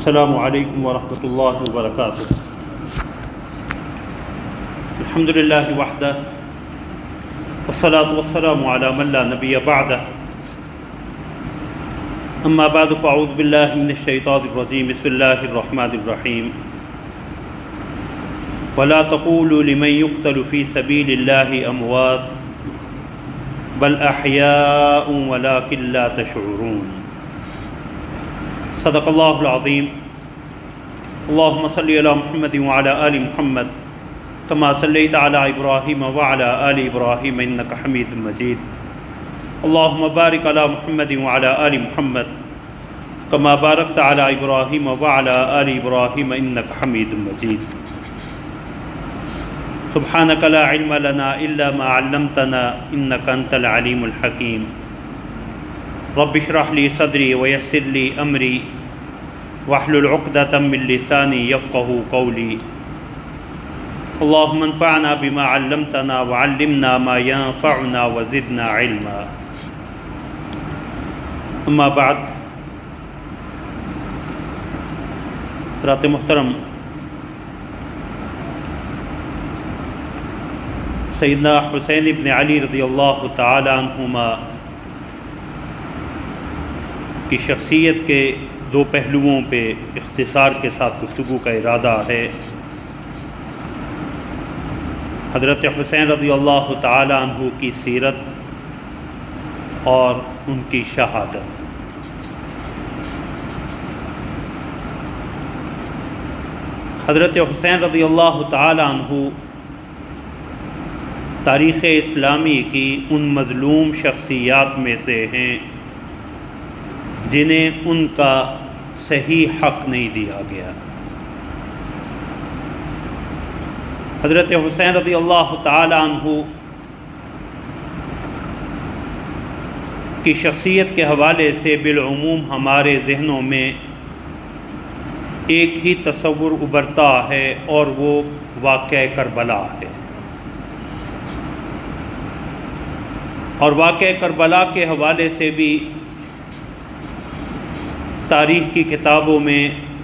السلام علیکم ورحمۃ اللہ وبرکاتہ۔ الحمد للہ وحدہ والصلاة والسلام علی من لا نبی بعدہ، اما بعد فاعوذ باللہ من الشیطان الرجیم، بسم اللہ الرحمن الرحیم۔ ولا تقولوا لمن يقتل في سبيل الله اموات بل احیاء ولكن لا تشعرون۔ صدق اللہ العظیم۔ اللہم صلی علی محمد وعلی آل محمد کما صلیت علی ابراہیم وعلی آل ابراہیم انک حمید مجید۔ اللہم بارک علی محمد وعلی آل محمد کما بارکت علی ابراہیم وعلی آل ابراہیم انک حمید مجید۔ سبحانک لا علم لنا الا ما علمتنا انک انت العلیم الحکیم۔ رب اشرح لی صدری ویسر لی امری واحلل عقدۃ من لسانی یفقہوا قولی۔ اللہم انفعنا بما علمتنا وعلمنا ما ينفعنا وزدنا علما۔ اما بعد، حضرات محترم، سیدنا حسین ابن علی رضی اللہ تعالی عنہما کی شخصیت کے دو پہلوؤں پہ اختصار کے ساتھ گفتگو کا ارادہ ہے۔ حضرت حسین رضی اللہ تعالی عنہ کی سیرت اور ان کی شہادت۔ حضرت حسین رضی اللہ تعالی عنہ تاریخ اسلامی کی ان مظلوم شخصیات میں سے ہیں جنہیں ان کا صحیح حق نہیں دیا گیا۔ حضرت حسین رضی اللہ تعالی عنہ کی شخصیت کے حوالے سے بالعموم ہمارے ذہنوں میں ایک ہی تصور ابھرتا ہے اور وہ واقعہ کربلا ہے، اور واقعہ کربلا کے حوالے سے بھی تاریخ کی کتابوں میں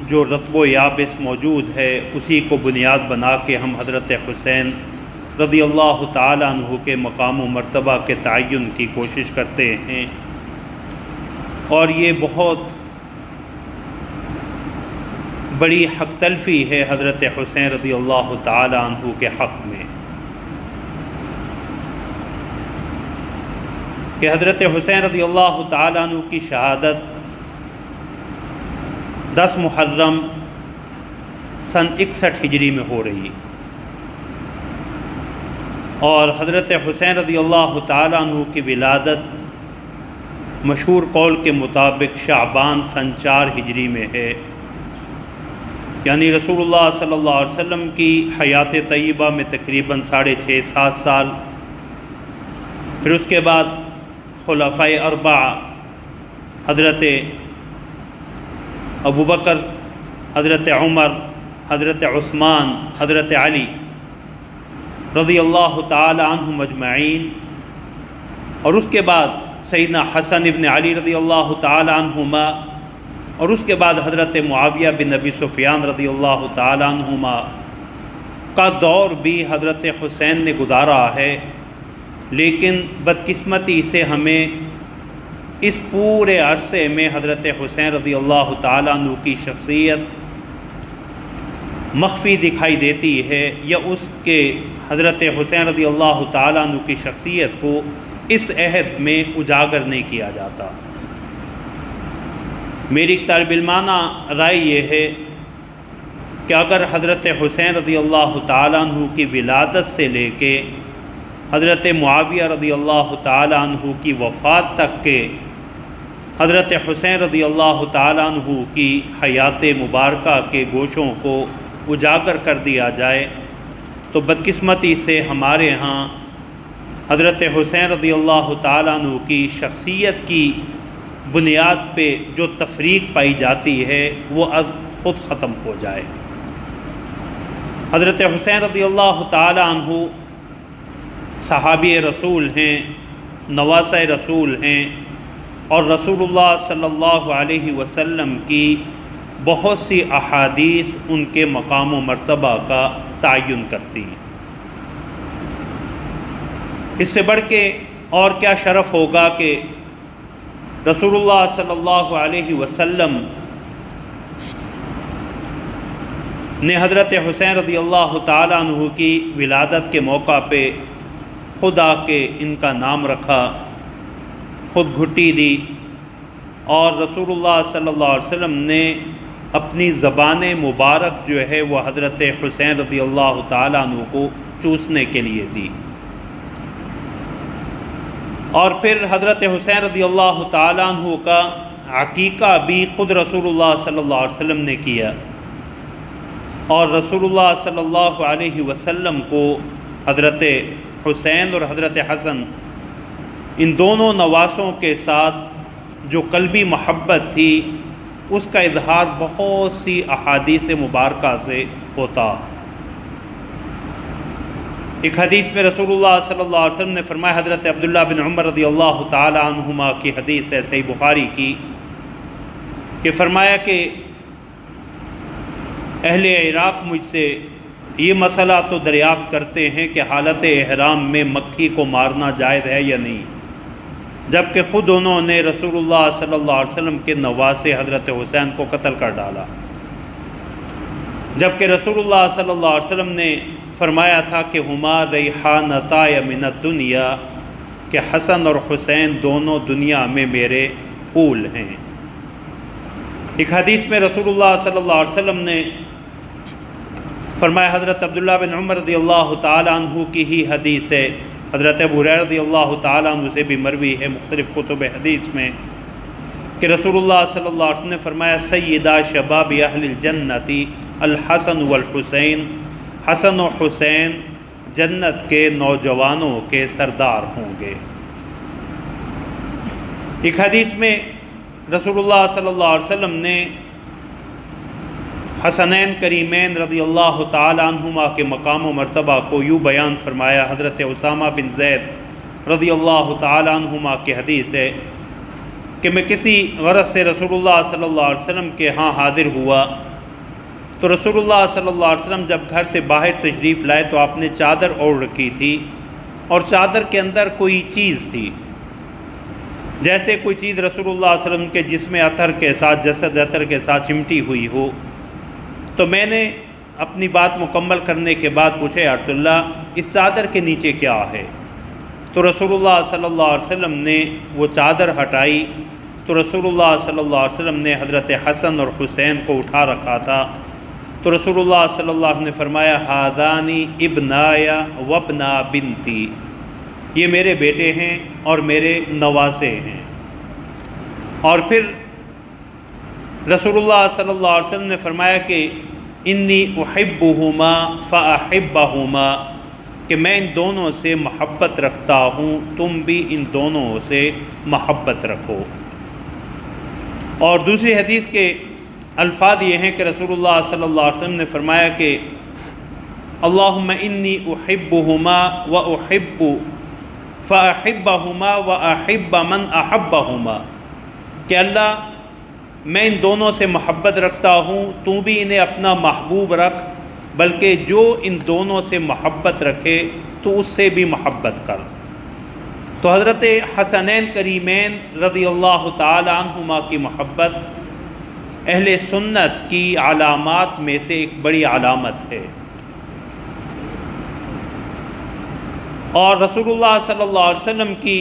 جو رتب و یابس موجود ہے اسی کو بنیاد بنا کے ہم حضرت حسین رضی اللہ تعالی عنہ کے مقام و مرتبہ کے تعین کی کوشش کرتے ہیں، اور یہ بہت بڑی حق تلفی ہے حضرت حسین رضی اللہ تعالی عنہ کے حق میں کہ حضرت حسین رضی اللہ تعالی عنہ کی شہادت 10 محرم سن 61 ہجری میں ہو رہی، اور حضرت حسین رضی اللہ تعالی عنہ کی ولادت مشہور قول کے مطابق شعبان سن 4 ہجری میں ہے، یعنی رسول اللہ صلی اللہ علیہ وسلم کی حیات طیبہ میں تقریباً 6.5-7 سال۔ پھر اس کے بعد خلفائے اربعہ حضرت ابو بکر، حضرت عمر، حضرت عثمان، حضرت علی رضی اللہ تعالی عنہم اجمعین، اور اس کے بعد سیدنا حسن ابن علی رضی اللہ تعالی عنہما، اور اس کے بعد حضرت معاویہ بن ابی سفیان رضی اللہ تعالی عنہما کا دور بھی حضرت حسین نے گزارا ہے، لیکن بدقسمتی سے ہمیں اس پورے عرصے میں حضرت حسین رضی اللہ تعالی عنہ کی شخصیت مخفی دکھائی دیتی ہے، یا اس کے حضرت حسین رضی اللہ تعالی عنہ کی شخصیت کو اس عہد میں اجاگر نہیں کیا جاتا۔ میری طالب علمانہ رائے یہ ہے کہ اگر حضرت حسین رضی اللہ تعالی عنہ کی ولادت سے لے کے حضرت معاویہ رضی اللہ تعالی عنہ کی وفات تک کے حضرت حسین رضی اللہ تعالی عنہ کی حیات مبارکہ کے گوشوں کو اجاگر کر دیا جائے تو بدقسمتی سے ہمارے ہاں حضرت حسین رضی اللہ تعالی عنہ کی شخصیت کی بنیاد پہ جو تفریق پائی جاتی ہے وہ اب خود ختم ہو جائے۔ حضرت حسین رضی اللہ تعالی عنہ صحابی رسول ہیں، نواسہ رسول ہیں، اور رسول اللہ صلی اللہ علیہ وسلم کی بہت سی احادیث ان کے مقام و مرتبہ کا تعین کرتی ہیں۔ اس سے بڑھ کے اور کیا شرف ہوگا کہ رسول اللہ صلی اللہ علیہ وسلم نے حضرت حسین رضی اللہ تعالیٰ عنہ کی ولادت کے موقع پہ خود آ کے ان کا نام رکھا، خود گھٹی دی، اور رسول اللہ صلی اللہ علیہ وسلم نے اپنی زبان مبارک جو ہے وہ حضرت حسین رضی اللہ تعالیٰ عنہ کو چوسنے کے لیے دی، اور پھر حضرت حسین رضی اللہ تعالیٰ عنہ کا عقیقہ بھی خود رسول اللہ صلی اللہ علیہ وسلم نے کیا، اور رسول اللہ صلی اللہ علیہ وسلم کو حضرت حسین اور حضرت حسن ان دونوں نواسوں کے ساتھ جو قلبی محبت تھی اس کا اظہار بہت سی احادیث مبارکہ سے ہوتا۔ ایک حدیث میں رسول اللہ صلی اللہ علیہ وسلم نے فرمایا، حضرت عبداللہ بن عمر رضی اللہ تعالی عنہما کی حدیث ہے صحیح بخاری کی، کہ فرمایا کہ اہل عراق مجھ سے یہ مسئلہ تو دریافت کرتے ہیں کہ حالت احرام میں مکھی کو مارنا جائز ہے یا نہیں، جبکہ خود انہوں نے رسول اللہ صلی اللہ علیہ وسلم کے نواسے حضرت حسین کو قتل کر ڈالا، جبکہ رسول اللہ صلی اللہ علیہ وسلم نے فرمایا تھا کہ ہما ریحانتای من الدنیا، کہ حسن اور حسین دونوں دنیا میں میرے پھول ہیں۔ ایک حدیث میں رسول اللہ صلی اللہ علیہ وسلم نے فرمایا، حضرت عبداللہ بن عمر رضی اللہ تعالی عنہ کی ہی حدیث ہے، حضرت ابو ہریرہ رضی اللہ تعالی عنہ سے بھی مروی ہے مختلف کتب حدیث میں، کہ رسول اللہ صلی اللہ علیہ وسلم نے فرمایا، سیدہ شباب اہل الجنت الحسن والحسین، حسن و حسین جنت کے نوجوانوں کے سردار ہوں گے۔ ایک حدیث میں رسول اللہ صلی اللہ علیہ وسلم نے حسنین کریمین رضی اللہ تعالی عنہما کے مقام و مرتبہ کو یوں بیان فرمایا، حضرت اسامہ بن زید رضی اللہ تعالی عنہما کی حدیث ہے کہ میں کسی غرض سے رسول اللہ صلی اللہ علیہ وسلم کے ہاں حاضر ہوا، تو رسول اللہ صلی اللہ علیہ وسلم جب گھر سے باہر تشریف لائے تو آپ نے چادر اوڑھ رکھی تھی، اور چادر کے اندر کوئی چیز تھی، جیسے کوئی چیز رسول اللہ صلی اللہ علیہ وسلم کے جسم اطہر کے ساتھ، جسد اطہر کے ساتھ چمٹی ہوئی ہو۔ تو میں نے اپنی بات مکمل کرنے کے بعد پوچھا، یا رسول اللہ اس چادر کے نیچے کیا ہے؟ تو رسول اللہ صلی اللہ علیہ وسلم نے وہ چادر ہٹائی، تو رسول اللہ صلی اللہ علیہ وسلم نے حضرت حسن اور حسین کو اٹھا رکھا تھا، تو رسول اللہ صلی اللہ علیہ وسلم نے فرمایا، ہادانی ابنایا وابنا بنتی، یہ میرے بیٹے ہیں اور میرے نواسے ہیں۔ اور پھر رسول اللہ صلی اللہ علیہ وسلم نے فرمایا کہ انی احبہما فاحبہما، کہ میں ان دونوں سے محبت رکھتا ہوں، تم بھی ان دونوں سے محبت رکھو۔ اور دوسری حدیث کے الفاظ یہ ہیں کہ رسول اللہ صلی اللہ علیہ وسلم نے فرمایا کہ اللہم انی احبہما واحب فاحبہما واحب من احبہما، کہ اللہ میں ان دونوں سے محبت رکھتا ہوں، تو بھی انہیں اپنا محبوب رکھ، بلکہ جو ان دونوں سے محبت رکھے تو اس سے بھی محبت کر۔ تو حضرت حسنین کریمین رضی اللہ تعالی عنہما کی محبت اہل سنت کی علامات میں سے ایک بڑی علامت ہے، اور رسول اللہ صلی اللہ علیہ وسلم کی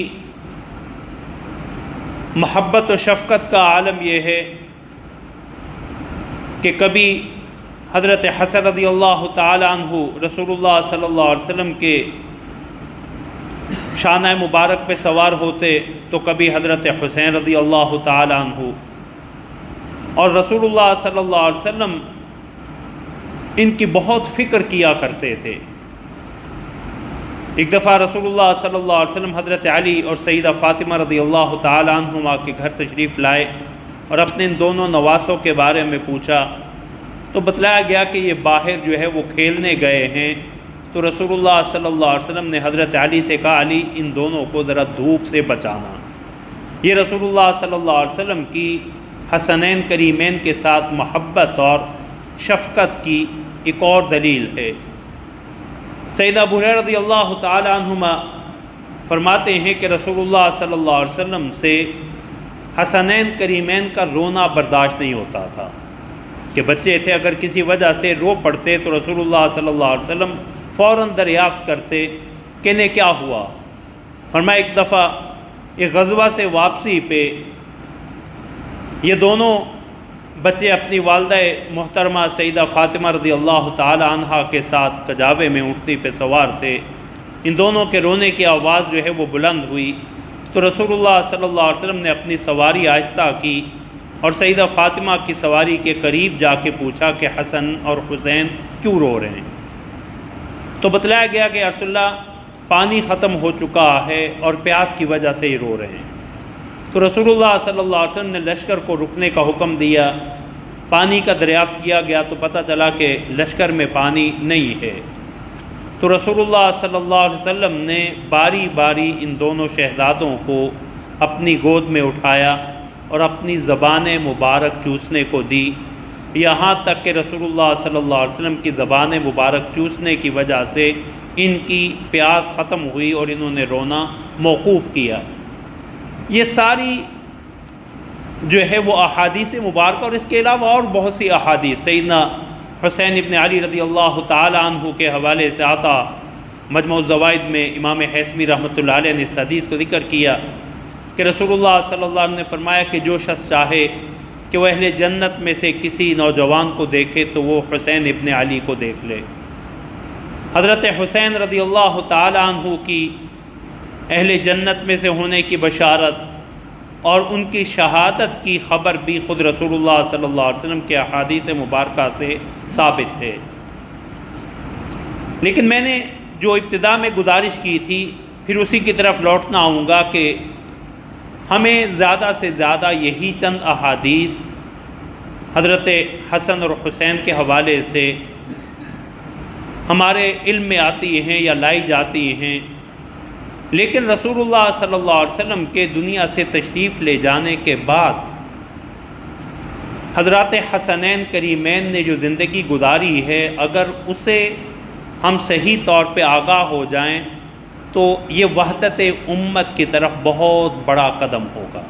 محبت و شفقت کا عالم یہ ہے کہ کبھی حضرت حسن رضی اللہ تعالی عنہ رسول اللہ صلی اللہ علیہ وسلم کے شانہ مبارک پہ سوار ہوتے، تو کبھی حضرت حسین رضی اللہ تعالی عنہ، اور رسول اللہ صلی اللہ علیہ وسلم ان کی بہت فکر کیا کرتے تھے۔ ایک دفعہ رسول اللہ صلی اللہ علیہ وسلم حضرت علی اور سیدہ فاطمہ رضی اللہ تعالی عنہما کے گھر تشریف لائے اور اپنے ان دونوں نواسوں کے بارے میں پوچھا، تو بتلایا گیا کہ یہ باہر جو ہے وہ کھیلنے گئے ہیں۔ تو رسول اللہ صلی اللہ علیہ وسلم نے حضرت علی سے کہا، علی ان دونوں کو ذرا دھوپ سے بچانا۔ یہ رسول اللہ صلی اللہ علیہ وسلم کی حسنین کریمین کے ساتھ محبت اور شفقت کی ایک اور دلیل ہے۔ سیدنا ابو ہریرہ رضی اللہ تعالی عنہما فرماتے ہیں کہ رسول اللہ صلی اللہ علیہ وسلم سے حسنین کریمین کا رونا برداشت نہیں ہوتا تھا، کہ بچے تھے اگر کسی وجہ سے رو پڑتے تو رسول اللہ صلی اللہ علیہ وسلم فوراً دریافت کرتے کہ انہیں کیا ہوا۔ فرمایا ایک دفعہ ایک غزوہ سے واپسی پہ یہ دونوں بچے اپنی والدہ محترمہ سیدہ فاطمہ رضی اللہ تعالی عنہا کے ساتھ کجاوے میں اونٹنی پہ سوار تھے۔ ان دونوں کے رونے کی آواز جو ہے وہ بلند ہوئی تو رسول اللہ صلی اللہ علیہ وسلم نے اپنی سواری آہستہ کی اور سیدہ فاطمہ کی سواری کے قریب جا کے پوچھا کہ حسن اور حسین کیوں رو رہے ہیں؟ تو بتلایا گیا کہ رسول اللہ پانی ختم ہو چکا ہے اور پیاس کی وجہ سے ہی رو رہے ہیں۔ تو رسول اللہ صلی اللہ علیہ وسلم نے لشکر کو رکنے کا حکم دیا، پانی کا دریافت کیا گیا تو پتہ چلا کہ لشکر میں پانی نہیں ہے۔ تو رسول اللہ صلی اللہ علیہ وسلم نے باری باری ان دونوں شہزادوں کو اپنی گود میں اٹھایا اور اپنی زبان مبارک چوسنے کو دی، یہاں تک کہ رسول اللہ صلی اللہ علیہ وسلم کی زبان مبارک چوسنے کی وجہ سے ان کی پیاس ختم ہوئی اور انہوں نے رونا موقوف کیا۔ یہ ساری جو ہے وہ احادیث مبارکہ اور اس کے علاوہ اور بہت سی احادیث سیدنا حسین ابن علی رضی اللہ تعالی عنہ کے حوالے سے آتا۔ مجموع الزوائد میں امام حیثمی رحمۃ اللہ علیہ نے اس حدیث کو ذکر کیا کہ رسول اللہ صلی اللہ علیہ وسلم نے فرمایا کہ جو شخص چاہے کہ وہ اہل جنت میں سے کسی نوجوان کو دیکھے تو وہ حسین ابن علی کو دیکھ لے۔ حضرت حسین رضی اللہ تعالی عنہ کی اہل جنت میں سے ہونے کی بشارت اور ان کی شہادت کی خبر بھی خود رسول اللہ صلی اللہ علیہ وسلم کے احادیث مبارکہ سے ثابت ہے۔ لیکن میں نے جو ابتدا میں گزارش کی تھی پھر اسی کی طرف لوٹنا آؤں گا کہ ہمیں زیادہ سے زیادہ یہی چند احادیث حضرت حسن اور حسین کے حوالے سے ہمارے علم میں آتی ہیں یا لائی جاتی ہیں، لیکن رسول اللہ صلی اللہ علیہ وسلم کے دنیا سے تشریف لے جانے کے بعد حضرات حسنین کریمین نے جو زندگی گزاری ہے اگر اسے ہم صحیح طور پہ آگاہ ہو جائیں تو یہ وحدت امت کی طرف بہت بڑا قدم ہوگا،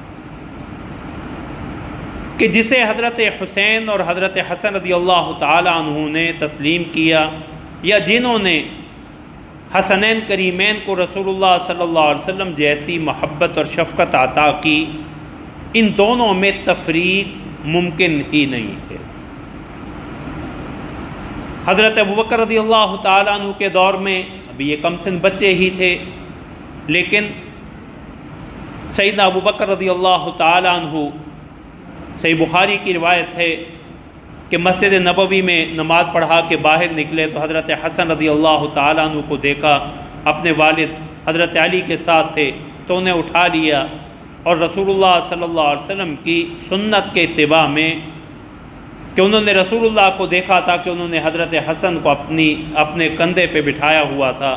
کہ جسے حضرت حسین اور حضرت حسن رضی اللہ تعالی عنہ نے تسلیم کیا یا جنہوں نے حسنین کریمین کو رسول اللہ صلی اللہ علیہ وسلم جیسی محبت اور شفقت عطا کی، ان دونوں میں تفریق ممکن ہی نہیں ہے۔ حضرت ابوبکر رضی اللہ تعالیٰ عنہ کے دور میں ابھی یہ کم سن بچے ہی تھے، لیکن سیدنا ابوبکر رضی اللہ تعالیٰ عنہ، صحیح بخاری کی روایت ہے کہ مسجد نبوی میں نماز پڑھا کے باہر نکلے تو حضرت حسن رضی اللہ تعالیٰ عنہ کو دیکھا، اپنے والد حضرت علی کے ساتھ تھے تو انہیں اٹھا لیا اور رسول اللہ صلی اللہ علیہ وسلم کی سنت کے اتباع میں کہ انہوں نے رسول اللہ کو دیکھا تھا کہ انہوں نے حضرت حسن کو اپنے کندھے پہ بٹھایا ہوا تھا۔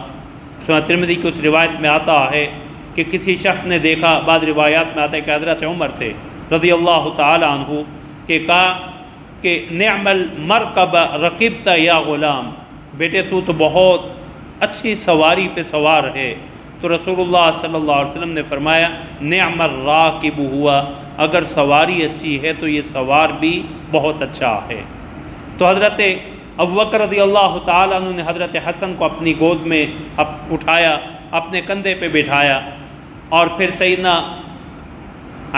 سنن ترمذی کی اس روایت میں آتا ہے کہ کسی شخص نے دیکھا، بعض روایات میں آتا ہے کہ حضرت عمر تھے رضی اللہ تعالی عنہ، کہ کہا کہ نعم المرکب رکبت یا غلام، بیٹے تو بہت اچھی سواری پہ سوار ہے۔ تو رسول اللہ صلی اللہ علیہ وسلم نے فرمایا نعم الراکب ہوا، اگر سواری اچھی ہے تو یہ سوار بھی بہت اچھا ہے۔ تو حضرت ابوبکر رضی اللہ تعالیٰ عنہ نے حضرت حسن کو اپنی گود میں اٹھایا، اپنے کندھے پہ بٹھایا اور پھر سیدنا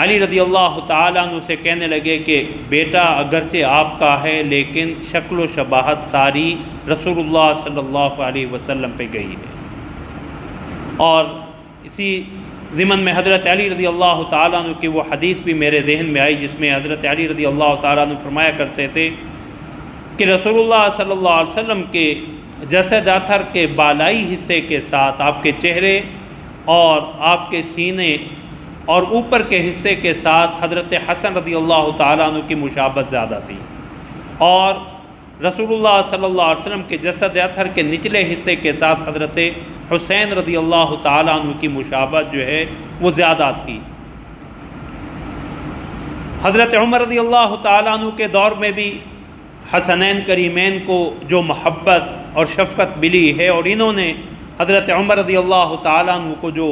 علی رضی اللہ تعالیٰ عنہ سے کہنے لگے کہ بیٹا اگرچہ آپ کا ہے لیکن شکل و شباہت ساری رسول اللہ صلی اللہ علیہ وسلم پہ گئی ہے۔ اور اسی ضمن میں حضرت علی رضی اللہ تعالیٰ عنہ کی وہ حدیث بھی میرے ذہن میں آئی جس میں حضرت علی رضی اللہ تعالیٰ عنہ فرمایا کرتے تھے کہ رسول اللہ صلی اللہ علیہ وسلم کے جسد اطہر کے بالائی حصے کے ساتھ آپ کے چہرے اور آپ کے سینے اور اوپر کے حصے کے ساتھ حضرت حسن رضی اللہ تعالیٰ عنہ کی مشابہت زیادہ تھی، اور رسول اللہ صلی اللہ علیہ وسلم کے جسد اطہر کے نچلے حصے کے ساتھ حضرت حسین رضی اللہ تعالیٰ عنہ کی مشابہت جو ہے وہ زیادہ تھی۔ حضرت عمر رضی اللہ تعالیٰ عنہ کے دور میں بھی حسنین کریمین کو جو محبت اور شفقت ملی ہے، اور انہوں نے حضرت عمر رضی اللہ تعالیٰ عنہ کو جو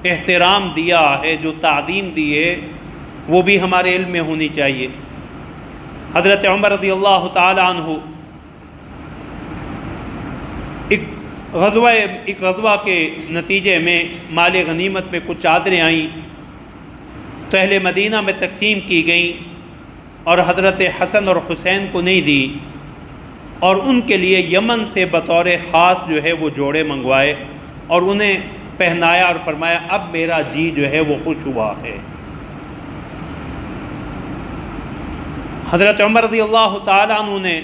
احترام دیا ہے، جو تعظیم دی ہے، وہ بھی ہمارے علم میں ہونی چاہیے۔ حضرت عمر رضی اللہ تعالیٰ عنہ ایک غزوہ کے نتیجے میں مال غنیمت میں کچھ چادریں آئیں تو اہل مدینہ میں تقسیم کی گئیں، اور حضرت حسن اور حسین کو نہیں دی، اور ان کے لیے یمن سے بطور خاص جو ہے وہ جوڑے منگوائے اور انہیں پہنایا اور فرمایا اب میرا جی جو ہے وہ خوش ہوا ہے۔ حضرت عمر رضی اللہ تعالیٰ عنہ نے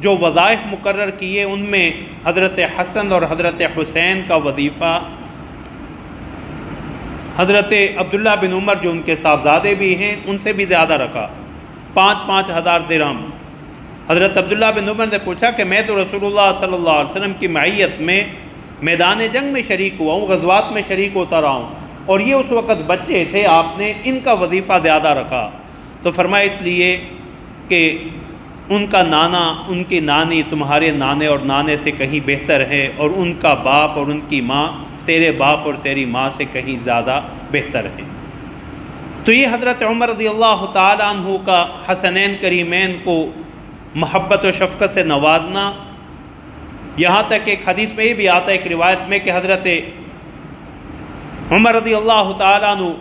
جو وظائف مقرر کیے، ان میں حضرت حسن اور حضرت حسین کا وظیفہ حضرت عبداللہ بن عمر جو ان کے صاحبزادے بھی ہیں ان سے بھی زیادہ رکھا، 5,000 درہم۔ حضرت عبداللہ بن عمر نے پوچھا کہ میں تو رسول اللہ صلی اللہ علیہ وسلم کی معیت میں میدان جنگ میں شریک ہوا ہوں، غزوات میں شریک ہوتا رہا ہوں، اور یہ اس وقت بچے تھے، آپ نے ان کا وظیفہ زیادہ رکھا۔ تو فرمایا اس لیے کہ ان کا نانا، ان کی نانی تمہارے نانے اور نانے سے کہیں بہتر ہے، اور ان کا باپ اور ان کی ماں تیرے باپ اور تیری ماں سے کہیں زیادہ بہتر ہے۔ تو یہ حضرت عمر رضی اللہ تعالیٰ عنہ کا حسنین کریمین کو محبت و شفقت سے نوازنا، یہاں تک ایک حدیث میں یہ بھی آتا ہے، ایک روایت میں، کہ حضرت عمر رضی اللہ تعالیٰ عنہ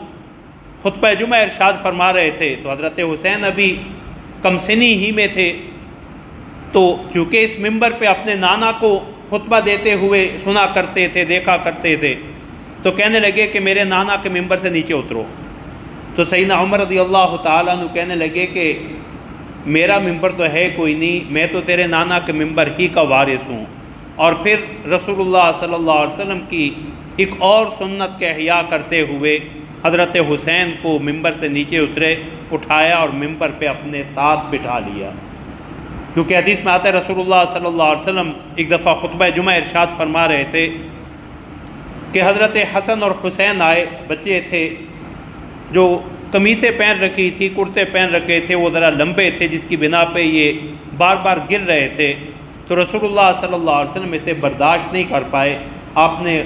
خطبہ جمعہ ارشاد فرما رہے تھے تو حضرت حسین ابھی کم سنی ہی میں تھے، تو چونکہ اس منبر پہ اپنے نانا کو خطبہ دیتے ہوئے سنا کرتے تھے، دیکھا کرتے تھے، تو کہنے لگے کہ میرے نانا کے منبر سے نیچے اترو۔ تو سیدنا عمر رضی اللہ تعالیٰ عنہ کہنے لگے کہ میرا منبر تو ہے کوئی نہیں، میں تو تیرے نانا کے منبر ہی کا وارث ہوں۔ اور پھر رسول اللہ صلی اللہ علیہ وسلم کی ایک اور سنت کے احیاء کرتے ہوئے حضرت حسین کو منبر سے نیچے اترے، اٹھایا اور منبر پہ اپنے ساتھ بٹھا لیا، کیونکہ حدیث میں آتا ہے رسول اللہ صلی اللہ علیہ وسلم ایک دفعہ خطبہ جمعہ ارشاد فرما رہے تھے کہ حضرت حسن اور حسین آئے، بچے تھے، جو قمیصیں پہن رکھی تھی، کرتے پہن رکھے تھے، وہ ذرا لمبے تھے، جس کی بنا پہ یہ بار بار گر رہے تھے۔ تو رسول اللہ صلی اللہ علیہ وسلم اسے برداشت نہیں کر پائے، آپ نے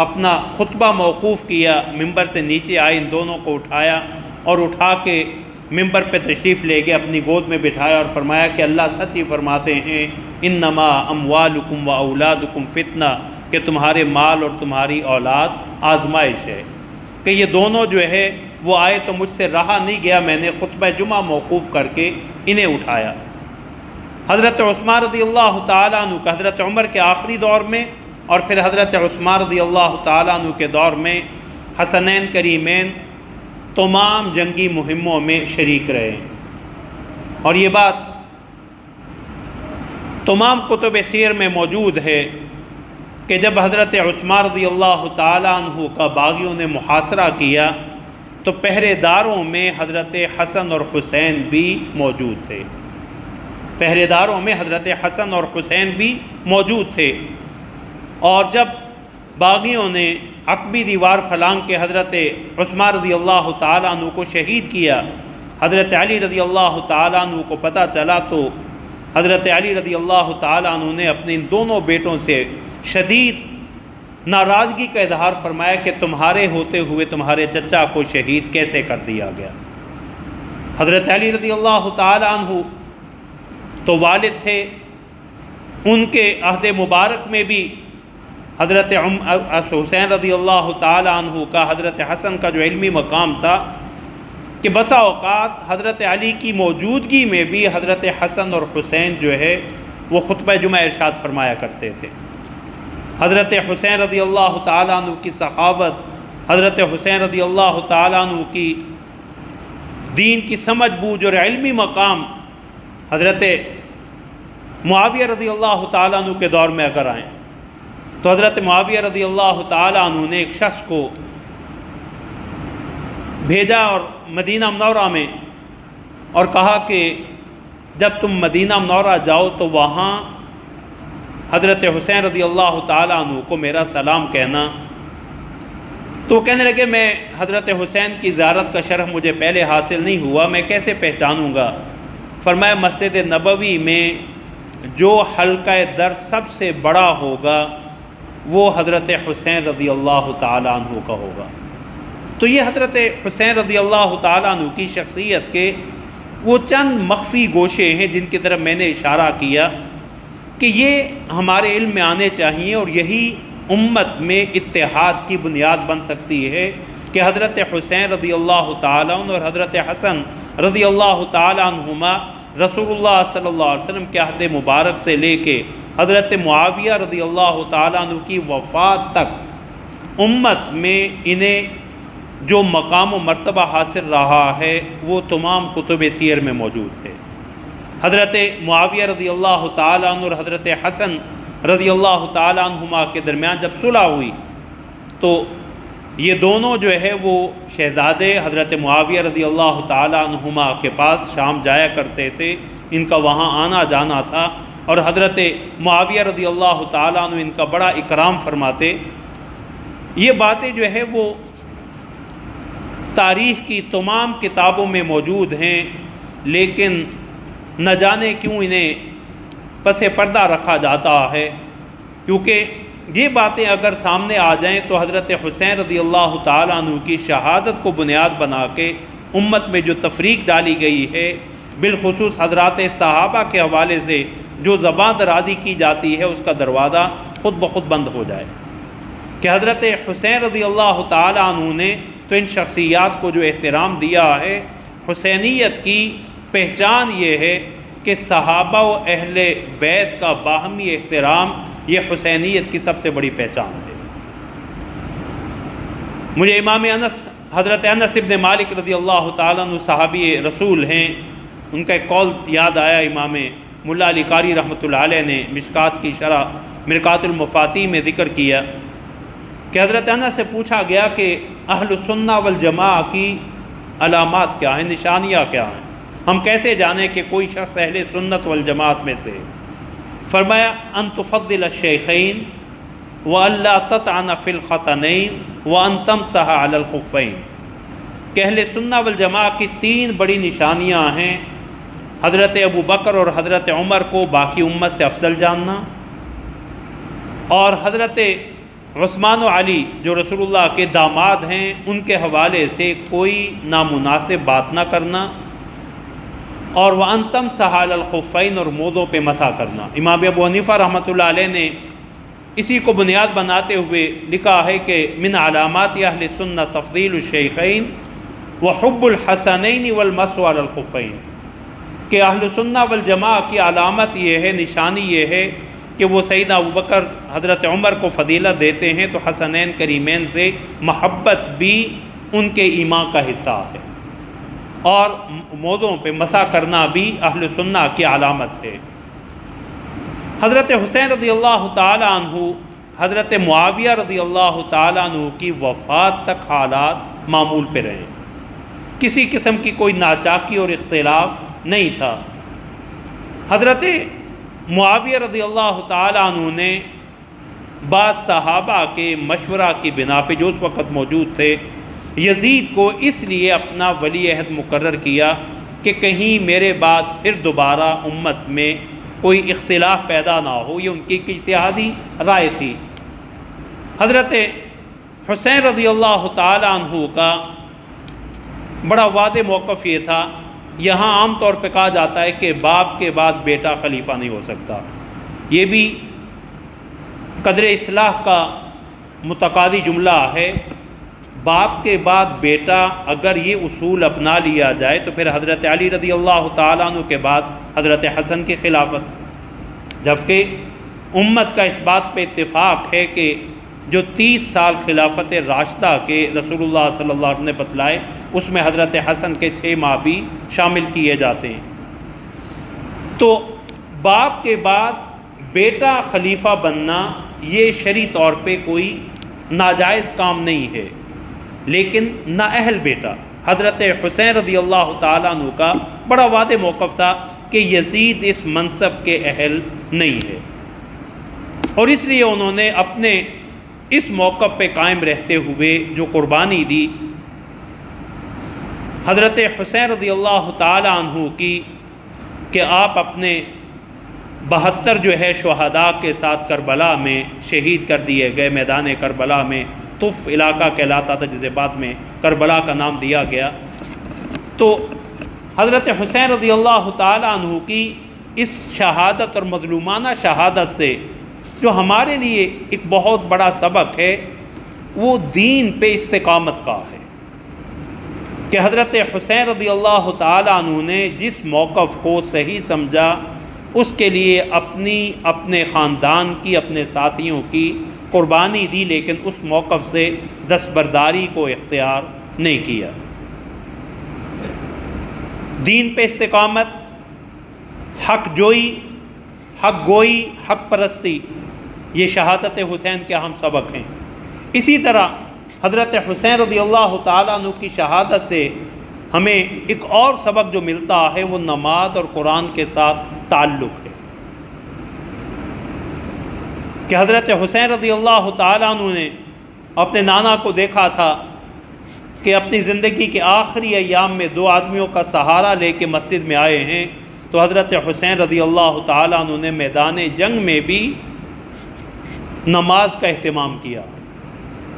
اپنا خطبہ موقوف کیا، منبر سے نیچے آئے، ان دونوں کو اٹھایا اور اٹھا کے منبر پہ تشریف لے گئے، اپنی گود میں بٹھایا اور فرمایا کہ اللہ سچ ہی فرماتے ہیں انما اموالکم و اولادکم فتنہ، کہ تمہارے مال اور تمہاری اولاد آزمائش ہے، کہ یہ دونوں جو ہے وہ آئے تو مجھ سے رہا نہیں گیا، میں نے خطبہ جمعہ موقوف کر کے انہیں اٹھایا۔ حضرت عثمان رضی اللہ تعالیٰ عنہ کا حضرت عمر کے آخری دور میں اور پھر حضرت عثمان رضی اللہ تعالیٰ عنہ کے دور میں حسنین کریمین تمام جنگی مہموں میں شریک رہے، اور یہ بات تمام کتب سیر میں موجود ہے کہ جب حضرت عثمان رضی اللہ تعالیٰ عنہ کا باغیوں نے محاصرہ کیا تو پہرے داروں میں حضرت حسن اور حسین بھی موجود تھے، پہرے داروں میں حضرت حسن اور حسین بھی موجود تھے، اور جب باغیوں نے عقبی دیوار پھلانگ کے حضرت عثمان رضی اللہ تعالیٰ عنہ کو شہید کیا، حضرت علی رضی اللہ تعالیٰ عنہ کو پتہ چلا تو حضرت علی رضی اللہ تعالیٰ عنہ نے اپنے ان دونوں بیٹوں سے شدید ناراضگی کا اظہار فرمایا کہ تمہارے ہوتے ہوئے تمہارے چچا کو شہید کیسے کر دیا گیا۔ حضرت علی رضی اللہ تعالیٰ عنہ تو والد تھے، ان کے عہد مبارک میں بھی حضرت حسین رضی اللہ تعالیٰ عنہ کا حضرت حسن کا جو علمی مقام تھا کہ بسا اوقات حضرت علی کی موجودگی میں بھی حضرت حسن اور حسین جو ہے وہ خطبہ جمعہ ارشاد فرمایا کرتے تھے۔ حضرت حسین رضی اللہ تعالیٰ عنہ کی سخاوت، حضرت حسین رضی اللہ تعالیٰ عنہ کی دین کی سمجھ بوجھ اور علمی مقام حضرت معاویہ رضی اللہ تعالیٰ عنہ کے دور میں اگر آئیں تو حضرت معاویہ رضی اللہ تعالیٰ عنہ نے ایک شخص کو بھیجا اور مدینہ منورہ میں، اور کہا کہ جب تم مدینہ منورہ جاؤ تو وہاں حضرت حسین رضی اللہ تعالیٰ عنہ کو میرا سلام کہنا، تو وہ کہنے لگے میں حضرت حسین کی زیارت کا شرف مجھے پہلے حاصل نہیں ہوا، میں کیسے پہچانوں گا؟ فرمایا مسجد نبوی میں جو حلقہ در سب سے بڑا ہوگا وہ حضرت حسین رضی اللہ تعالیٰ عنہ کا ہوگا۔ تو یہ حضرت حسین رضی اللہ تعالیٰ عنہ کی شخصیت کے وہ چند مخفی گوشے ہیں جن کی طرف میں نے اشارہ کیا کہ یہ ہمارے علم میں آنے چاہیے، اور یہی امت میں اتحاد کی بنیاد بن سکتی ہے کہ حضرت حسین رضی اللہ تعالیٰ عنہ اور حضرت حسن رضی اللہ تعالیٰ عنہما رسول اللہ صلی اللہ علیہ وسلم کے عہد مبارک سے لے کے حضرت معاویہ رضی اللہ تعالیٰ عنہ کی وفات تک امت میں انہیں جو مقام و مرتبہ حاصل رہا ہے وہ تمام کتب سیر میں موجود ہے۔ حضرت معاویہ رضی اللہ تعالیٰ عنہ اور حضرت حسن رضی اللہ تعالیٰ عنہما کے درمیان جب صلح ہوئی تو یہ دونوں جو ہے وہ شہزادے حضرت معاویہ رضی اللہ تعالیٰ عنہما کے پاس شام جایا کرتے تھے، ان کا وہاں آنا جانا تھا، اور حضرت معاویہ رضی اللہ تعالیٰ عنہ ان کا بڑا اکرام فرماتے۔ یہ باتیں جو ہے وہ تاریخ کی تمام کتابوں میں موجود ہیں، لیکن نہ جانے کیوں انہیں پس پردہ رکھا جاتا ہے، کیونکہ یہ باتیں اگر سامنے آ جائیں تو حضرت حسین رضی اللہ تعالیٰ عنہ کی شہادت کو بنیاد بنا کے امت میں جو تفریق ڈالی گئی ہے، بالخصوص حضرات صحابہ کے حوالے سے جو زبان درازی کی جاتی ہے، اس کا دروازہ خود بخود بند ہو جائے کہ حضرت حسین رضی اللہ تعالیٰ عنہ نے تو ان شخصیات کو جو احترام دیا ہے، حسینیت کی پہچان یہ ہے کہ صحابہ و اہل بیت کا باہمی احترام یہ حسینیت کی سب سے بڑی پہچان ہے۔ مجھے امام انس حضرت انس ابن مالک رضی اللہ تعالیٰ عنہ صحابی رسول ہیں، ان کا ایک قول یاد آیا، امام ملا علی قاری رحمۃ اللہ علیہ نے مشکات کی شرح مرقات المفاتیح میں ذکر کیا کہ حضرت انس سے پوچھا گیا کہ اہل السنہ والجماعہ کی علامات کیا ہیں، نشانیاں کیا ہیں، ہم کیسے جانیں کہ کوئی شخص اہل سنت والجماعت میں سے؟ فرمایا ان تفضل الشیخین وَأَلَّا تَطْعَنَ فِي الْخَطَنَيْنِ وَأَن تَمْسَحَ عَلَى الْخُفَّيْنِ، کہ اہل سنہ والجماعت کی تین بڑی نشانیاں ہیں، حضرت ابو بکر اور حضرت عمر کو باقی امت سے افضل جاننا، اور حضرت عثمان و علی جو رسول اللہ کے داماد ہیں ان کے حوالے سے کوئی نامناسب بات نہ کرنا، اور وَأَن تَمْسَحَ عَلَى الْخُفَّيْنِ، اور مودوں پہ مسح کرنا۔ امام ابو حنیفہ رحمۃ اللہ علیہ نے اسی کو بنیاد بناتے ہوئے لکھا ہے کہ من علامات اہل سنت تفضیل الشیخین وحب الحسنین والمسح علی الخفین، کہ اہل سنہ والجماعہ کی علامت یہ ہے، نشانی یہ ہے کہ وہ سیدنا ابوبکر حضرت عمر کو فضیلت دیتے ہیں، تو حسنین کریمین سے محبت بھی ان کے ایمان کا حصہ ہے، اور مودوں پہ مسح کرنا بھی اہل سنہ کی علامت ہے۔ حضرت حسین رضی اللہ تعالیٰ عنہ حضرت معاویہ رضی اللہ تعالیٰ عنہ کی وفات تک حالات معمول پہ رہے، کسی قسم کی کوئی ناچاکی اور اختلاف نہیں تھا۔ حضرت معاویہ رضی اللہ تعالیٰ عنہ نے بعض صحابہ کے مشورہ کی بنا پہ جو اس وقت موجود تھے، یزید کو اس لیے اپنا ولی عہد مقرر کیا کہ کہیں میرے بعد پھر دوبارہ امت میں کوئی اختلاف پیدا نہ ہو، یہ ان کی اجتہادی رائے تھی۔ حضرت حسین رضی اللہ تعالیٰ عنہ کا بڑا واضح موقف یہ تھا، یہاں عام طور پہ کہا جاتا ہے کہ باپ کے بعد بیٹا خلیفہ نہیں ہو سکتا، یہ بھی قدر اصلاح کا متقاضی جملہ ہے۔ باپ کے بعد بیٹا اگر یہ اصول اپنا لیا جائے تو پھر حضرت علی رضی اللہ تعالیٰ عنہ کے بعد حضرت حسن کی خلافت، جبکہ امت کا اس بات پہ اتفاق ہے کہ جو 30 سال خلافت راشدہ کے رسول اللہ صلی اللہ علیہ وسلم نے بتلائے، اس میں حضرت حسن کے 6 ماہ بھی شامل کیے جاتے ہیں۔ تو باپ کے بعد بیٹا خلیفہ بننا یہ شرعی طور پہ کوئی ناجائز کام نہیں ہے، لیکن نااہل بیٹا حضرت حسین رضی اللہ تعالیٰ عنہ کا بڑا واضح موقف تھا کہ یزید اس منصب کے اہل نہیں ہے، اور اس لیے انہوں نے اپنے اس موقف پہ قائم رہتے ہوئے جو قربانی دی حضرت حسین رضی اللہ تعالی عنہ کی، کہ آپ اپنے 72 جو ہے شہداء کے ساتھ کربلا میں شہید کر دیے گئے، میدان کربلا میں طف علاقہ کہلاتا تھا جسے بعد میں کربلا کا نام دیا گیا۔ تو حضرت حسین رضی اللہ تعالی عنہ کی اس شہادت اور مظلومانہ شہادت سے جو ہمارے لیے ایک بہت بڑا سبق ہے وہ دین پہ استقامت کا ہے، کہ حضرت حسین رضی اللہ تعالی عنہ نے جس موقف کو صحیح سمجھا اس کے لیے اپنے خاندان کی، اپنے ساتھیوں کی قربانی دی، لیکن اس موقف سے دستبرداری کو اختیار نہیں کیا۔ دین پہ استقامت، حق جوئی، حق گوئی، حق پرستی، یہ شہادت حسین کے اہم سبق ہیں۔ اسی طرح حضرت حسین رضی اللہ تعالیٰ عنہ کی شہادت سے ہمیں ایک اور سبق جو ملتا ہے وہ نماز اور قرآن کے ساتھ تعلق ہے، کہ حضرت حسین رضی اللہ تعالیٰ عنہ نے اپنے نانا کو دیکھا تھا کہ اپنی زندگی کے آخری ایام میں 2 آدمیوں کا سہارا لے کے مسجد میں آئے ہیں، تو حضرت حسین رضی اللہ تعالیٰ عنہ نے میدان جنگ میں بھی نماز کا اہتمام کیا۔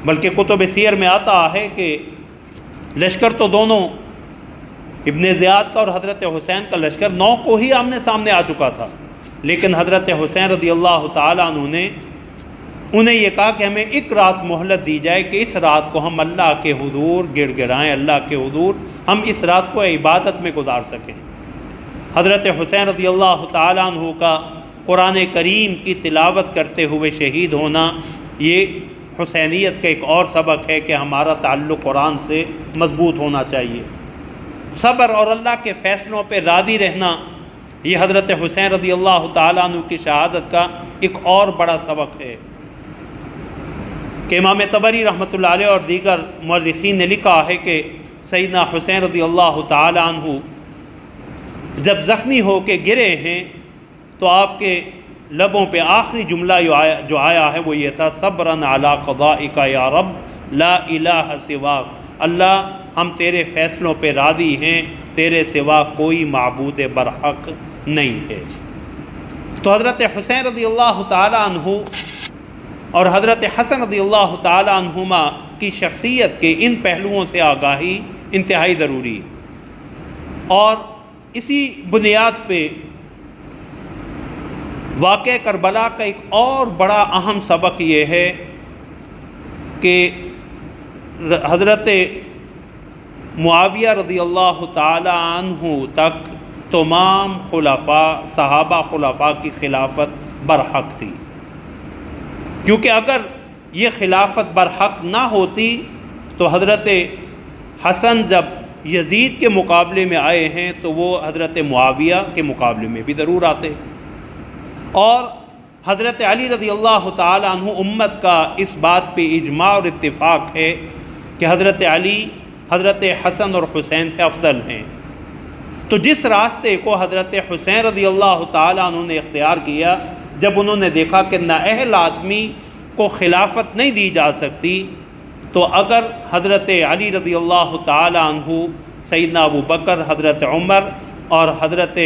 بلکہ کتب سیر میں آتا ہے کہ لشکر تو دونوں ابن زیاد کا اور حضرت حسین کا لشکر 9 کو ہی آمنے سامنے آ چکا تھا، لیکن حضرت حسین رضی اللہ تعالیٰ عنہ نے انہیں یہ کہا کہ ہمیں ایک رات مہلت دی جائے کہ اس رات کو ہم اللہ کے حضور گڑ گڑائیں، اللہ کے حضور ہم اس رات کو عبادت میں گزار سکیں۔ حضرت حسین رضی اللہ تعالیٰ عنہ کا قرآن کریم کی تلاوت کرتے ہوئے شہید ہونا، یہ حسینیت کا ایک اور سبق ہے کہ ہمارا تعلق قرآن سے مضبوط ہونا چاہیے۔ صبر اور اللہ کے فیصلوں پہ راضی رہنا، یہ حضرت حسین رضی اللہ تعالیٰ عنہ کی شہادت کا ایک اور بڑا سبق ہے، کہ امام طبری رحمۃ اللہ علیہ اور دیگر مورخین نے لکھا ہے کہ سیدنا حسین رضی اللہ تعالیٰ عنہ جب زخمی ہو کے گرے ہیں تو آپ کے لبوں پہ آخری جملہ جو آیا ہے وہ یہ تھا، صبراً علی قضائک یا رب لا الہ سواک، اللہ ہم تیرے فیصلوں پہ راضی ہیں، تیرے سوا کوئی معبود برحق نہیں ہے۔ تو حضرت حسین رضی اللہ تعالیٰ عنہ اور حضرت حسن رضی اللہ تعالیٰ عنہما کی شخصیت کے ان پہلوؤں سے آگاہی انتہائی ضروری ہے، اور اسی بنیاد پہ واقعہ کربلا کا ایک اور بڑا اہم سبق یہ ہے کہ حضرت معاویہ رضی اللہ تعالی عنہ تک تمام خلفاء، صحابہ خلفاء کی خلافت برحق تھی، کیونکہ اگر یہ خلافت برحق نہ ہوتی تو حضرت حسن جب یزید کے مقابلے میں آئے ہیں تو وہ حضرت معاویہ کے مقابلے میں بھی ضرور آتے، اور حضرت علی رضی اللہ تعالی عنہ امت کا اس بات پہ اجماع اور اتفاق ہے کہ حضرت علی حضرت حسن اور حسین سے افضل ہیں۔ تو جس راستے کو حضرت حسین رضی اللہ تعالی عنہ نے اختیار کیا، جب انہوں نے دیکھا کہ نااہل آدمی کو خلافت نہیں دی جا سکتی، تو اگر حضرت علی رضی اللہ تعالی عنہ، سیدنا ابو بکر، حضرت عمر اور حضرت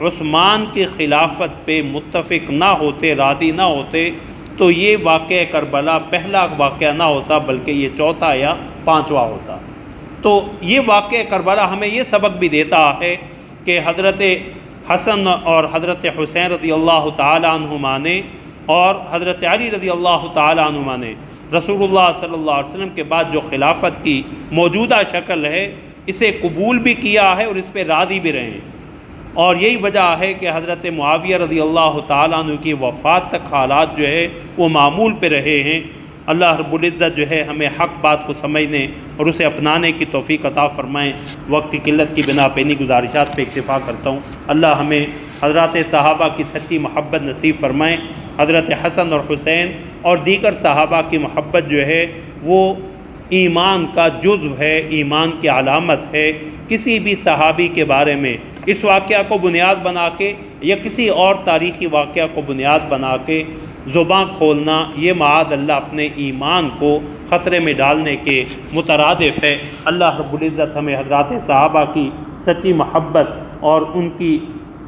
عثمان کی خلافت پہ متفق نہ ہوتے، راضی نہ ہوتے، تو یہ واقعہ کربلا پہلا واقعہ نہ ہوتا بلکہ یہ چوتھا یا پانچواں ہوتا۔ تو یہ واقعہ کربلا ہمیں یہ سبق بھی دیتا ہے کہ حضرت حسن اور حضرت حسین رضی اللہ تعالی عنہما نے اور حضرت علی رضی اللہ تعالی عنہما نے رسول اللہ صلی اللہ علیہ وسلم کے بعد جو خلافت کی موجودہ شکل ہے اسے قبول بھی کیا ہے اور اس پہ راضی بھی رہے ہیں، اور یہی وجہ ہے کہ حضرت معاویہ رضی اللہ تعالیٰ عنہ کی وفات تک حالات جو ہے وہ معمول پہ رہے ہیں۔ اللہ رب العزت جو ہے ہمیں حق بات کو سمجھنے اور اسے اپنانے کی توفیق عطا فرمائیں۔ وقت کی قلت کی بنا پہ انہی گزارشات پہ اکتفا کرتا ہوں۔ اللہ ہمیں حضرات صحابہ کی سچی محبت نصیب فرمائیں۔ حضرت حسن اور حسین اور دیگر صحابہ کی محبت جو ہے وہ ایمان کا جزو ہے، ایمان کی علامت ہے۔ کسی بھی صحابی کے بارے میں اس واقعہ کو بنیاد بنا کے یا کسی اور تاریخی واقعہ کو بنیاد بنا کے زباں کھولنا یہ معاذ اللہ اپنے ایمان کو خطرے میں ڈالنے کے مترادف ہے۔ اللہ رب العزت ہمیں حضرات صحابہ کی سچی محبت اور ان کی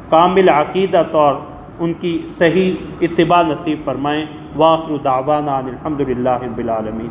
کامل عقیدت اور ان کی صحیح اتباع نصیب فرمائیں۔ وآخر دعوانا ان الحمد للہ رب العالمین۔